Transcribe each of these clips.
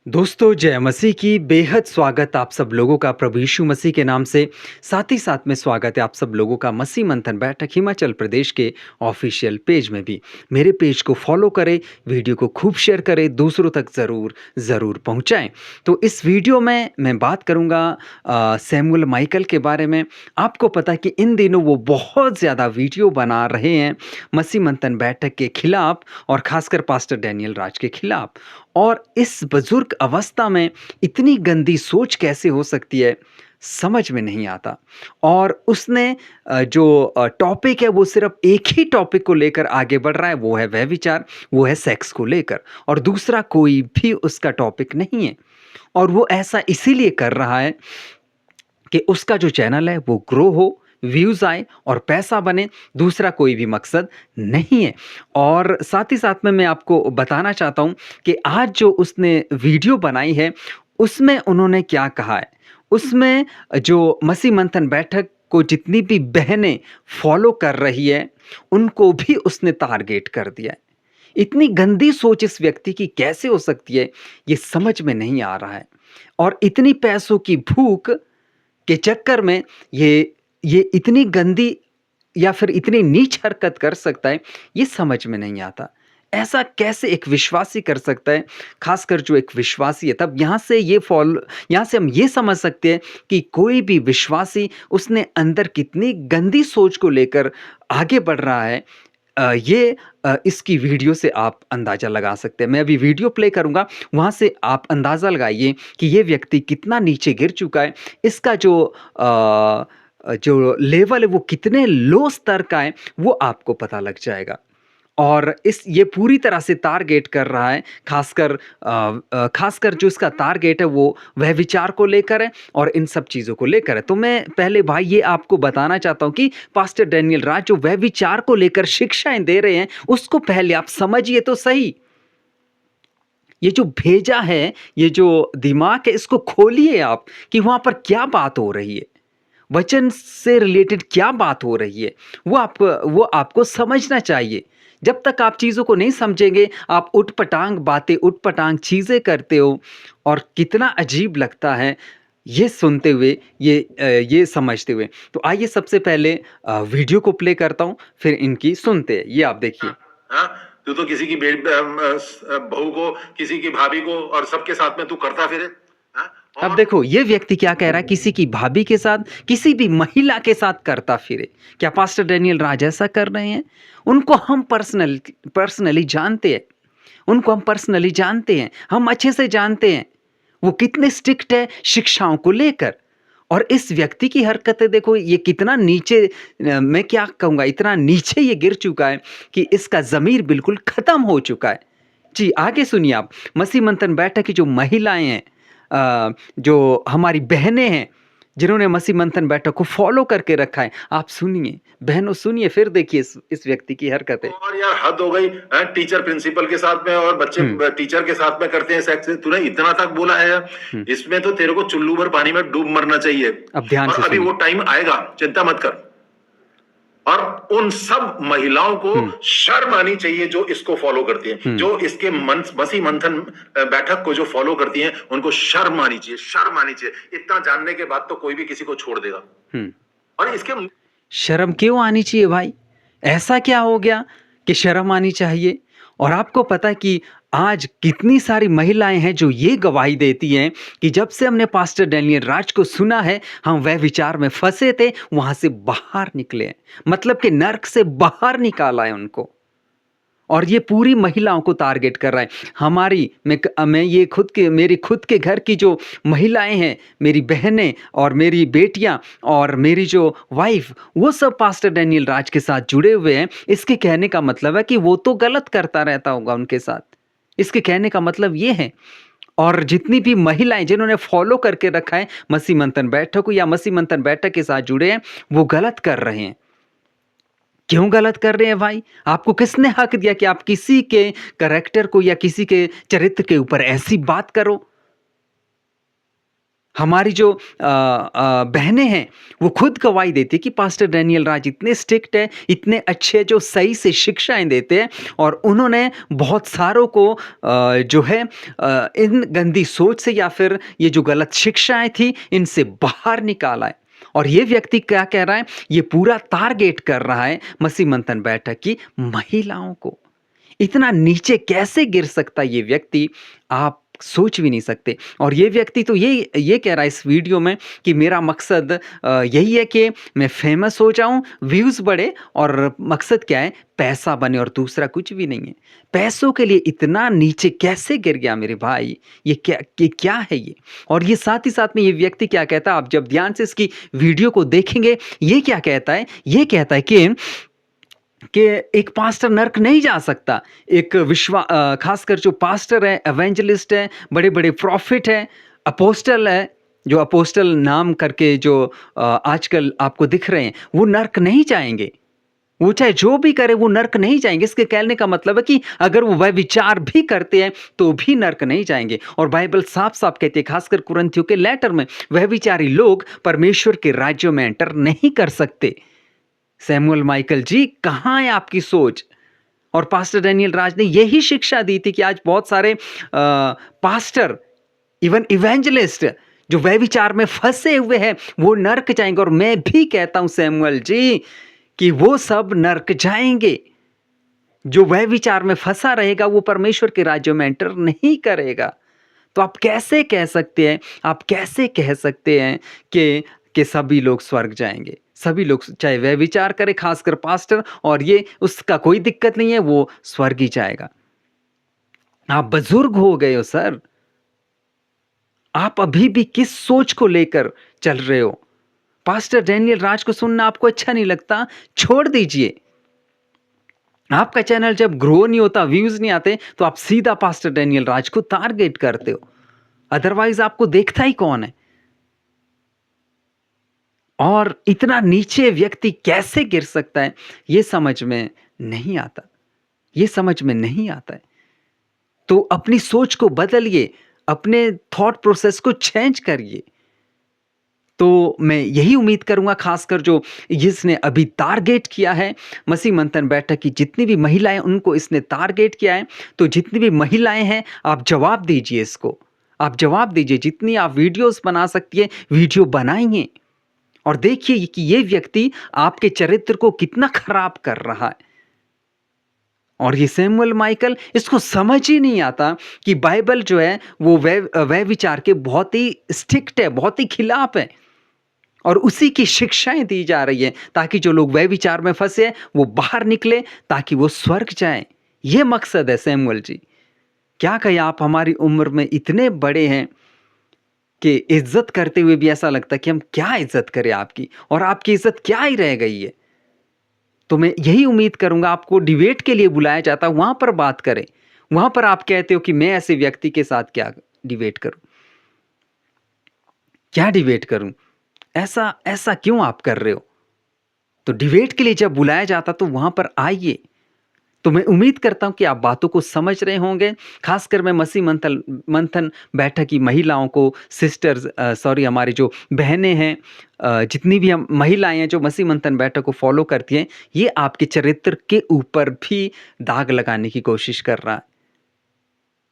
दोस्तों जय मसीह की बेहद स्वागत आप सब लोगों का प्रभु यीशु मसीह के नाम से। साथ ही साथ में स्वागत है आप सब लोगों का मसीह मंथन बैठक हिमाचल प्रदेश के ऑफिशियल पेज में भी। मेरे पेज को फॉलो करें, वीडियो को खूब शेयर करें, दूसरों तक ज़रूर पहुंचाएं। तो इस वीडियो में मैं बात करूंगा सैमुअल माइकल के बारे में। आपको पता है कि इन दिनों वो बहुत ज़्यादा वीडियो बना रहे हैं मसीह मंथन बैठक के खिलाफ और खासकर पास्टर डैनियल राज के खिलाफ। और इस बुजुर्ग अवस्था में इतनी गंदी सोच कैसे हो सकती है, समझ में नहीं आता। और उसने जो टॉपिक है वो सिर्फ़ एक ही टॉपिक को लेकर आगे बढ़ रहा है, वो है व्यभिचार, वो है सेक्स को लेकर और दूसरा कोई भी उसका टॉपिक नहीं है। और वो ऐसा इसीलिए कर रहा है कि उसका जो चैनल है वो ग्रो हो, व्यूज़ आए और पैसा बने, दूसरा कोई भी मकसद नहीं है। और साथ ही साथ में मैं आपको बताना चाहता हूँ कि आज जो उसने वीडियो बनाई है, उसमें उन्होंने क्या कहा है। उसमें जो मसीह मंथन बैठक को जितनी भी बहनें फॉलो कर रही है, उनको भी उसने टारगेट कर दिया है। इतनी गंदी सोच इस व्यक्ति की कैसे हो सकती है, ये समझ में नहीं आ रहा है। और इतनी पैसों की भूख के चक्कर में ये इतनी गंदी या फिर इतनी नीच हरकत कर सकता है, ये समझ में नहीं आता। ऐसा कैसे एक विश्वासी कर सकता है, खासकर जो एक विश्वासी है। तब यहाँ से हम ये समझ सकते हैं कि कोई भी विश्वासी उसने अंदर कितनी गंदी सोच को लेकर आगे बढ़ रहा है। इसकी वीडियो से आप अंदाज़ा लगा सकते हैं। मैं अभी वीडियो प्ले करूँगा, वहाँ से आप अंदाज़ा लगाइए कि ये व्यक्ति कितना नीचे गिर चुका है। इसका जो लेवल है वो कितने लो स्तर का है, वो आपको पता लग जाएगा। और ये पूरी तरह से टारगेट कर रहा है, खासकर जो इसका टारगेट है वो व्यभिचार को लेकर है और इन सब चीज़ों को लेकर है। तो मैं पहले भाई ये आपको बताना चाहता हूँ कि पास्टर डैनियल राज जो व्यभिचार को लेकर शिक्षाएँ दे रहे हैं, उसको पहले आप समझिए तो सही। ये जो भेजा है, ये जो दिमाग है, इसको खोलिए आप कि वहाँ पर क्या बात हो रही है। वचन से रिलेटेड क्या बात हो रही है, वो आपको समझना चाहिए। जब तक आप चीज़ों को नहीं समझेंगे, आप ऊट-पटांग बातें, ऊट-पटांग चीज़ें करते हो और कितना अजीब लगता है ये सुनते हुए, ये समझते हुए। तो आइए सबसे पहले वीडियो को प्ले करता हूँ, फिर इनकी सुनते हैं। ये आप देखिए। हाँ, तू तो किसी की बहू को, किसी की भाभी को और सबके साथ में तू करता फिरे। हाँ? अब और देखो ये व्यक्ति क्या कह रहा है, किसी की भाभी के साथ, किसी भी महिला के साथ करता फिरे। क्या पास्टर डैनियल राज ऐसा कर रहे हैं? उनको हम पर्सनली जानते हैं। उनको हम पर्सनली जानते हैं। हम अच्छे से जानते हैं। वो कितने स्ट्रिक्ट है शिक्षाओं को लेकर। और इस व्यक्ति की हरकतें देखो, ये कितना नीचे मैं क्या कहूँगा, इतना नीचे ये गिर चुका है कि इसका ज़मीर बिल्कुल ख़त्म हो चुका है। जी, आगे सुनिए आप। मसीह मंथन बैठक की जो महिलाएँ हैं, जो हमारी बहनें हैं, जिन्होंने मसीह मंथन बैठक को फ़ॉलो करके रखा है, आप सुनिए, बहनों सुनिए, फिर देखिए इस व्यक्ति की हरकतें। और यार हद हो गई। टीचर प्रिंसिपल के साथ में और बच्चे हुँ, टीचर के साथ में करते हैं सेक्स। तूने इतना तक बोला है, हुँ। इसमें तो तेरे को चुल्लू भर पानी में डूब मरना चाहिए। अब ध्यान और से अभी सुनिए। वो टाइम आएगा, चिंता मत कर। और उन सब महिलाओं को हुँ, शर्म आनी चाहिए जो इसको फॉलो करती हैं, हुँ, जो इसके मसीह मंथन बैठक को जो फॉलो करती हैं, उनको शर्म आनी चाहिए, शर्म आनी चाहिए। इतना जानने के बाद तो कोई भी किसी को छोड़ देगा। हुँ। और इसके शर्म क्यों आनी चाहिए भाई? ऐसा क्या हो गया कि शर्म आनी चाहिए? और आपको पता है कि आज कितनी सारी महिलाएँ हैं जो ये गवाही देती हैं कि जब से हमने पास्टर डैनियल राज को सुना है, हम व्यभिचार में फँसे थे, वहाँ से बाहर निकले हैं। मतलब कि नर्क से बाहर निकाला है उनको। और ये पूरी महिलाओं को टारगेट कर रहा है। मैं ये मेरी खुद के घर की जो महिलाएँ हैं, मेरी बहनें और मेरी बेटियाँ और मेरी जो वाइफ़, वो सब पास्टर डैनियल राज के साथ जुड़े हुए हैं। इसके कहने का मतलब है कि वो तो गलत करता रहता होगा उनके साथ। इसके कहने का मतलब ये है। और जितनी भी महिलाएँ जिन्होंने फ़ॉलो करके रखा है मसीह मंथन बैठक को या मसीह मंथन बैठक के साथ जुड़े हैं, वो गलत कर रहे हैं। क्यों गलत कर रहे हैं भाई? आपको किसने हक दिया कि आप किसी के करैक्टर को या किसी के चरित्र के ऊपर ऐसी बात करो? हमारी जो बहनें हैं, वो खुद गवाही देती है कि पास्टर डैनियल राज इतने स्ट्रिक्ट है, इतने अच्छे जो सही से शिक्षाएँ देते हैं और उन्होंने बहुत सारों को जो है इन गंदी सोच से या फिर ये जो गलत शिक्षाएँ थी, इनसे बाहर निकाला है। और ये व्यक्ति क्या कह रहा है? ये पूरा टारगेट कर रहा है मसीह मंथन बैठक की महिलाओं को। इतना नीचे कैसे गिर सकता है ये व्यक्ति, आप सोच भी नहीं सकते। और ये व्यक्ति तो ये कह रहा है इस वीडियो में कि मेरा मकसद यही है कि मैं फेमस हो जाऊं, व्यूज बढ़े, और मकसद क्या है? पैसा बने, और दूसरा कुछ भी नहीं है। पैसों के लिए इतना नीचे कैसे गिर गया मेरे भाई? ये क्या है ये? और ये साथ ही साथ में ये व्यक्ति क्या कहता है, आप जब ध्यान से इसकी वीडियो को देखेंगे, ये क्या कहता है? ये कहता है कि एक पास्टर नर्क नहीं जा सकता। एक खासकर जो पास्टर है, एवेंजलिस्ट है, बड़े-बड़े प्रॉफिट हैं, अपोस्टल है, जो अपोस्टल नाम करके जो आजकल आपको दिख रहे हैं, वो नर्क नहीं जाएँगे। वो चाहे जो भी करे, वो नर्क नहीं जाएँगे। इसके कहने का मतलब है कि अगर वो व्यभिचार भी करते हैं, तो भी नर्क नहीं जाएँगे। और बाइबल साफ-साफ कहती है, खासकर कुरिन्थियों के लेटर में, व्यभिचारी लोग परमेश्वर के राज्य में एंटर नहीं कर सकते। सैमुअल माइकल जी, कहाँ है आपकी सोच? और पास्टर डैनियल राज ने यही शिक्षा दी थी कि आज बहुत सारे पास्टर, इवन इवेंजलिस्ट, जो व्यभिचार में फंसे हुए हैं, वो नर्क जाएंगे। और मैं भी कहता हूं सैमुअल जी कि वो सब नर्क जाएंगे। जो व्यभिचार में फंसा रहेगा, वो परमेश्वर के राज्य में एंटर नहीं करेगा। तो आप कैसे कह सकते हैं, आप कैसे कह सकते हैं कि सभी लोग स्वर्ग जाएँगे? सभी लोग, चाहे व्यभिचार करे, खासकर पास्टर, और ये उसका कोई दिक्कत नहीं है, वो स्वर्ग ही जाएगा। आप बुजुर्ग हो गए हो सर। आप अभी भी किस सोच को लेकर चल रहे हो? पास्टर डैनियल राज को सुनना आपको अच्छा नहीं लगता? छोड़ दीजिए। आपका चैनल जब ग्रो नहीं होता, व्यूज़ नहीं आते, तो आप सीधा पास्टर डैनियल राज को टारगेट करते हो। अदरवाइज़ आपको देखता ही कौन है? और इतना नीचे व्यक्ति कैसे गिर सकता है, ये समझ में नहीं आता। ये समझ में नहीं आता है। तो अपनी सोच को बदलिए, अपने थॉट प्रोसेस को चेंज करिए। तो मैं यही उम्मीद करूँगा, खासकर जो जिसने अभी टारगेट किया है, मसीह मंथन बैठक की जितनी भी महिलाएँ, उनको इसने टारगेट किया है। तो जितनी भी महिलाएँ हैं, आप जवाब दीजिए इसको। आप जवाब दीजिए, जितनी आप वीडियोज़ बना सकती हैं, वीडियो बनाइए। और देखिए कि ये व्यक्ति आपके चरित्र को कितना खराब कर रहा है। और ये सैमुअल माइकल, इसको समझ ही नहीं आता कि बाइबल जो है वो व्यभिचार के बहुत ही स्ट्रिक्ट है, बहुत ही खिलाफ है, और उसी की शिक्षाएं दी जा रही है ताकि जो लोग व्यभिचार में फंसे हैं, वो बाहर निकले, ताकि वो स्वर्ग जाएं। ये मकसद है सैमुअल जी। क्या कहें, आप हमारी उम्र में इतने बड़े हैं कि इज्जत करते हुए भी ऐसा लगता है कि हम क्या इज्जत करें आपकी, और आपकी इज्जत क्या ही रह गई है। तो मैं यही उम्मीद करूंगा, आपको डिबेट के लिए बुलाया जाता है, वहां पर बात करें। वहां पर आप कहते हो कि मैं ऐसे व्यक्ति के साथ क्या डिबेट करूं, क्या डिबेट करूं? ऐसा ऐसा क्यों आप कर रहे हो? तो डिबेट के लिए जब बुलाया जाता तो वहां पर आइए। तो मैं उम्मीद करता हूं कि आप बातों को समझ रहे होंगे। खासकर मैं मसीह मंथन मंथन बैठक की महिलाओं को, सिस्टर्स, सॉरी, हमारी जो बहनें हैं, जितनी भी हम महिलाएं हैं जो मसीह मंथन बैठक को फॉलो करती हैं, ये आपके चरित्र के ऊपर भी दाग लगाने की कोशिश कर रहा है।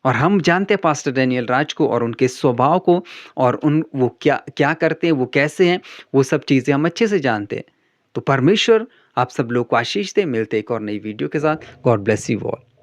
और हम जानते हैं पास्टर डैनियल राज को और उनके स्वभाव को, और वो क्या क्या करते हैं, वो कैसे हैं, वो सब चीज़ें हम अच्छे से जानते हैं। तो परमेश्वर आप सब लोग को आशीष दे। मिलते हैं एक और नई वीडियो के साथ। God bless you all.